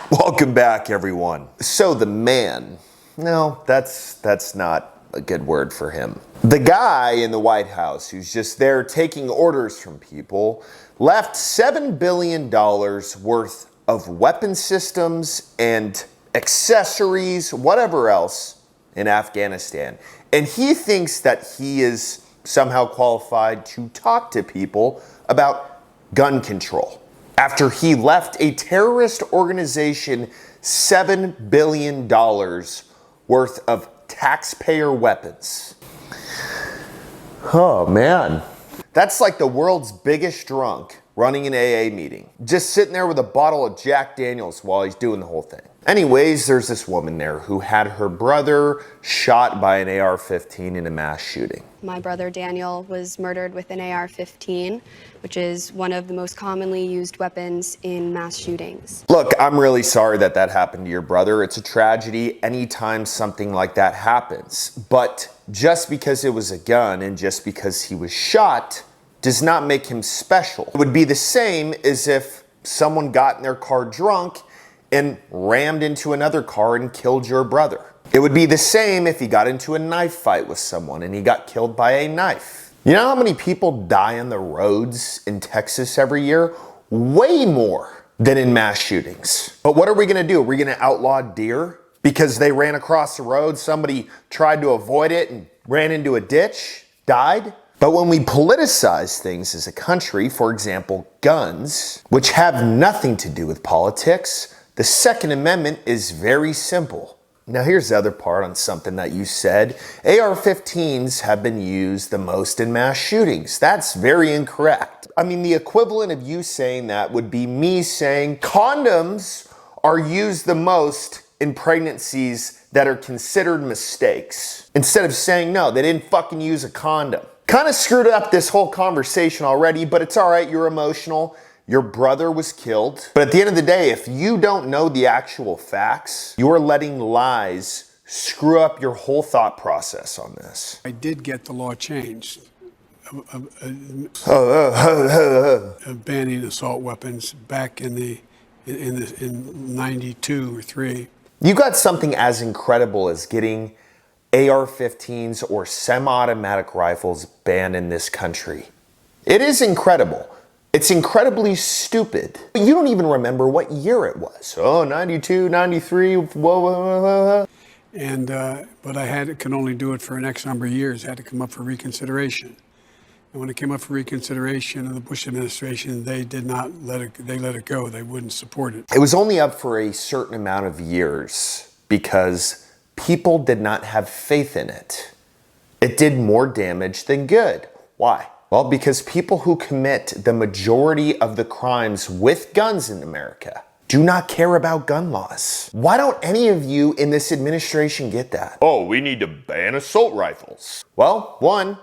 Welcome back, everyone. So the man, no, that's not a good word for him. The guy in the White House who's just there taking orders from people left $7 billion worth of weapon systems and accessories, whatever else, in Afghanistan. And he thinks that he is somehow qualified to talk to people about gun control after he left a terrorist organization $7 billion worth of taxpayer weapons. Oh man, that's like the world's biggest drunk running an AA meeting, just sitting there with a bottle of Jack Daniels while he's doing the whole thing. Anyways, there's this woman there who had her brother shot by an AR-15 in a mass shooting. My brother Daniel was murdered with an AR-15, which is one of the most commonly used weapons in mass shootings. Look, I'm really sorry that that happened to your brother. It's a tragedy anytime something like that happens. But just because it was a gun and just because he was shot does not make him special. It would be the same as if someone got in their car drunk and rammed into another car and killed your brother. It would be the same if he got into a knife fight with someone and he got killed by a knife. You know how many people die on the roads in Texas every year? Way more than in mass shootings. But what are we gonna do? Are we gonna outlaw deer because they ran across the road, somebody tried to avoid it and ran into a ditch, died? But when we politicize things as a country, for example, guns, which have nothing to do with politics, the Second Amendment is very simple. Now here's the other part on something that you said. AR-15s have been used the most in mass shootings. That's very incorrect. I mean, the equivalent of you saying that would be me saying condoms are used the most in pregnancies that are considered mistakes. Instead of saying, no, they didn't fucking use a condom. Kind of screwed up this whole conversation already, but it's all right, you're emotional. Your brother was killed. But at the end of the day, if you don't know the actual facts, you're letting lies screw up your whole thought process on this. I did get the law changed of banning assault weapons back in 92 or 3. You got something as incredible as getting AR-15s or semi-automatic rifles banned in this country. It is incredible. It's incredibly stupid. You don't even remember what year it was. Oh, 92, 93, whoa. And, but could only do it for an X number of years. It had to come up for reconsideration. And when it came up for reconsideration in the Bush administration, they did not let it go. They wouldn't support it. It was only up for a certain amount of years because people did not have faith in it. It did more damage than good. Why? Well, because people who commit the majority of the crimes with guns in America do not care about gun laws. Why don't any of you in this administration get that? Oh, we need to ban assault rifles. Well, one,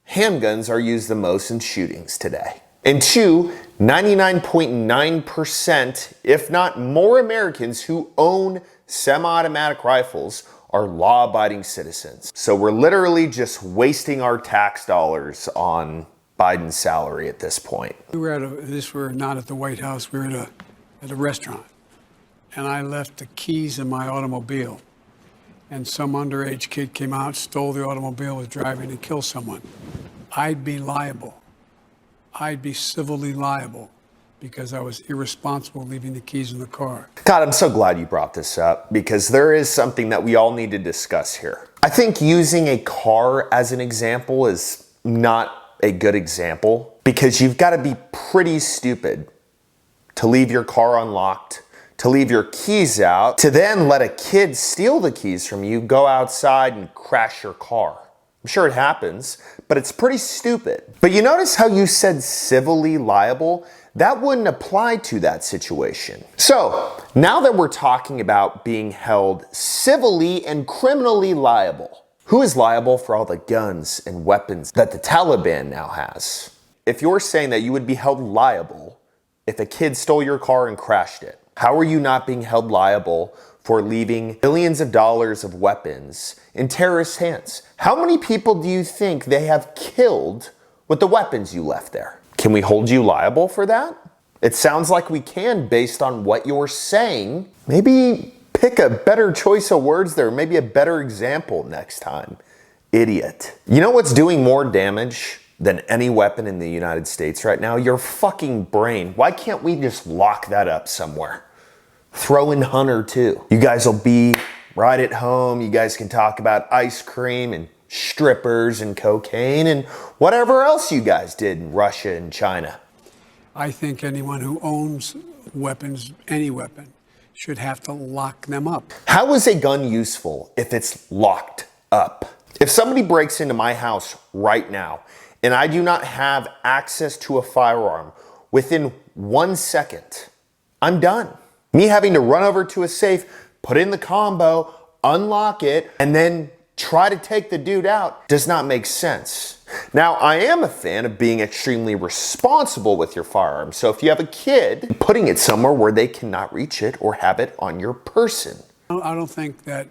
handguns are used the most in shootings today. And two, 99.9%, if not more Americans who own semi-automatic rifles are law-abiding citizens. So we're literally just wasting our tax dollars on Biden's salary at this point. We were not at the White House, we were at a restaurant. And I left the keys in my automobile. And some underage kid came out, stole the automobile, was driving and killed someone. I'd be liable. I'd be civilly liable because I was irresponsible leaving the keys in the car. God, I'm so glad you brought this up because there is something that we all need to discuss here. I think using a car as an example is not a good example because you've got to be pretty stupid to leave your car unlocked, to leave your keys out, to then let a kid steal the keys from you, go outside and crash your car. I'm sure it happens, but it's pretty stupid. But you notice how you said civilly liable? That wouldn't apply to that situation. So now that we're talking about being held civilly and criminally liable, who is liable for all the guns and weapons that the Taliban now has? If you're saying that you would be held liable if a kid stole your car and crashed it, how are you not being held liable for leaving billions of dollars of weapons in terrorist hands? How many people do you think they have killed with the weapons you left there? Can we hold you liable for that? It sounds like we can based on what you're saying. Maybe pick a better choice of words there, maybe a better example next time. Idiot. You know what's doing more damage than any weapon in the United States right now? Your fucking brain. Why can't we just lock that up somewhere? Throw in Hunter too. You guys will be right at home. You guys can talk about ice cream and strippers and cocaine and whatever else you guys did in Russia and China. I think anyone who owns weapons, any weapon, should have to lock them up. How is a gun useful if it's locked up? If somebody breaks into my house right now and I do not have access to a firearm within 1 second, I'm done. Me having to run over to a safe, put in the combo, unlock it, and then try to take the dude out does not make sense. Now, I am a fan of being extremely responsible with your firearm. So if you have a kid, putting it somewhere where they cannot reach it or have it on your person. I don't think that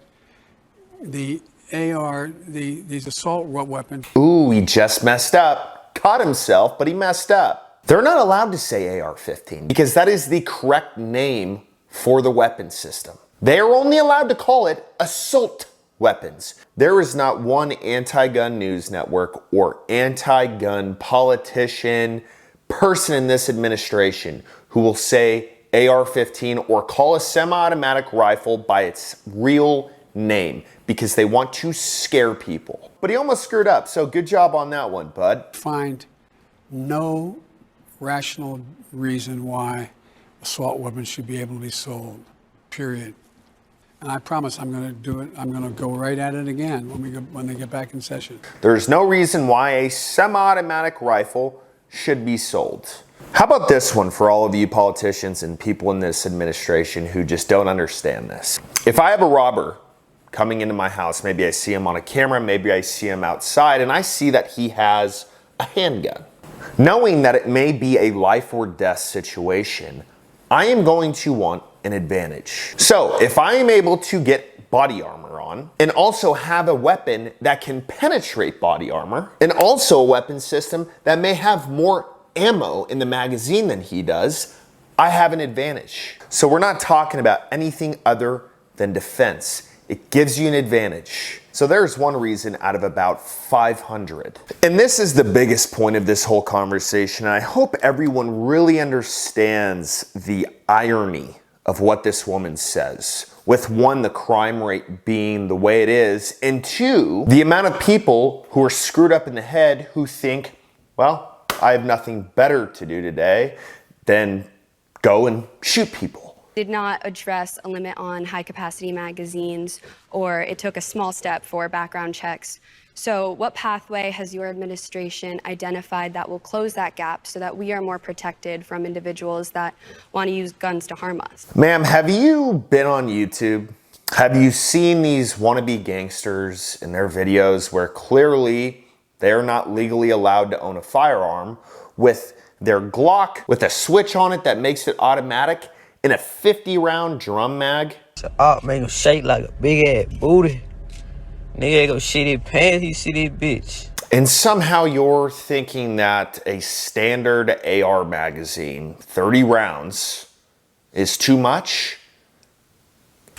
the AR, these assault weapons. Ooh, he just messed up. Caught himself, but he messed up. They're not allowed to say AR-15 because that is the correct name for the weapon system. They are only allowed to call it assault weapons. There is not one anti-gun news network or anti-gun politician, person in this administration who will say AR-15 or call a semi-automatic rifle by its real name because they want to scare people. But he almost screwed up, so good job on that one, bud. Find no rational reason why assault weapons should be able to be sold, period. And I promise I'm going to do it. I'm going to go right at it again when they get back in session. There's no reason why a semi-automatic rifle should be sold. How about this one for all of you politicians and people in this administration who just don't understand this? If I have a robber coming into my house, maybe I see him on a camera, maybe I see him outside, and I see that he has a handgun. Knowing that it may be a life or death situation, I am going to want an advantage. So if I am able to get body armor on and also have a weapon that can penetrate body armor and also a weapon system that may have more ammo in the magazine than he does, I have an advantage. So we're not talking about anything other than defense. It gives you an advantage. So there's one reason out of about 500. And this is the biggest point of this whole conversation. And I hope everyone really understands the irony of what this woman says. With one, the crime rate being the way it is, and two, the amount of people who are screwed up in the head who think, well, I have nothing better to do today than go and shoot people. Did not address a limit on high-capacity magazines, or it took a small step for background checks. So what pathway has your administration identified that will close that gap so that we are more protected from individuals that want to use guns to harm us? Ma'am, have you been on YouTube? Have you seen these wannabe gangsters in their videos where clearly they are not legally allowed to own a firearm with their Glock with a switch on it that makes it automatic in a 50-round drum mag? So op make him shake like a big ass booty. Nigga go shit his pants, he see this bitch. And somehow you're thinking that a standard AR magazine, 30 rounds, is too much?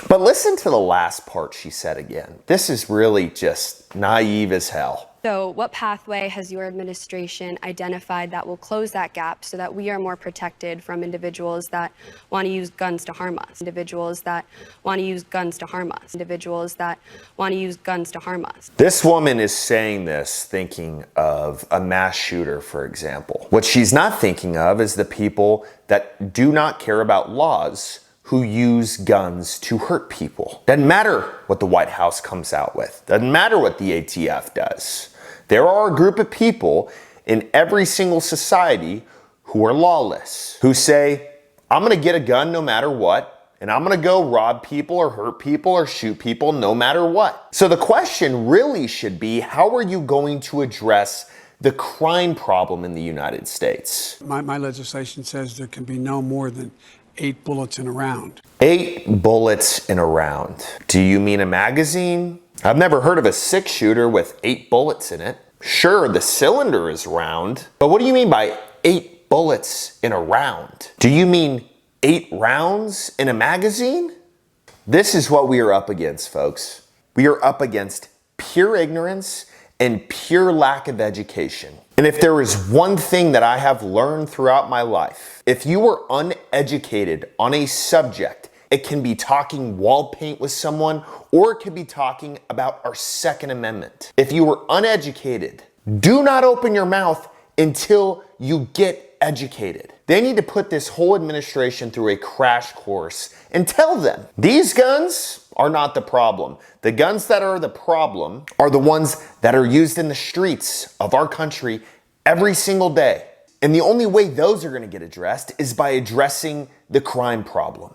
But listen to the last part she said again. This is really just naive as hell. So what pathway has your administration identified that will close that gap so that we are more protected from individuals that want to use guns to harm us? Individuals that want to use guns to harm us. Individuals that want to use guns to harm us. This woman is saying this thinking of a mass shooter, for example. What she's not thinking of is the people that do not care about laws who use guns to hurt people. Doesn't matter what the White House comes out with. Doesn't matter what the ATF does. There are a group of people in every single society who are lawless, who say, I'm gonna get a gun no matter what, and I'm gonna go rob people or hurt people or shoot people no matter what. So the question really should be, how are you going to address the crime problem in the United States? My legislation says there can be no more than 8 bullets in a round. 8 bullets in a round. Do you mean a magazine? I've never heard of a 6-shooter with 8 bullets in it. Sure, the cylinder is round, but what do you mean by 8 bullets in a round? Do you mean 8 rounds in a magazine? This is what we are up against, folks. We are up against pure ignorance and pure lack of education. And if there is one thing that I have learned throughout my life, if you are uneducated on a subject, it can be talking wall paint with someone, or it could be talking about our Second Amendment. If you are uneducated, do not open your mouth until you get educated. They need to put this whole administration through a crash course and tell them, these guns are not the problem. The guns that are the problem are the ones that are used in the streets of our country every single day. And the only way those are going to get addressed is by addressing the crime problem.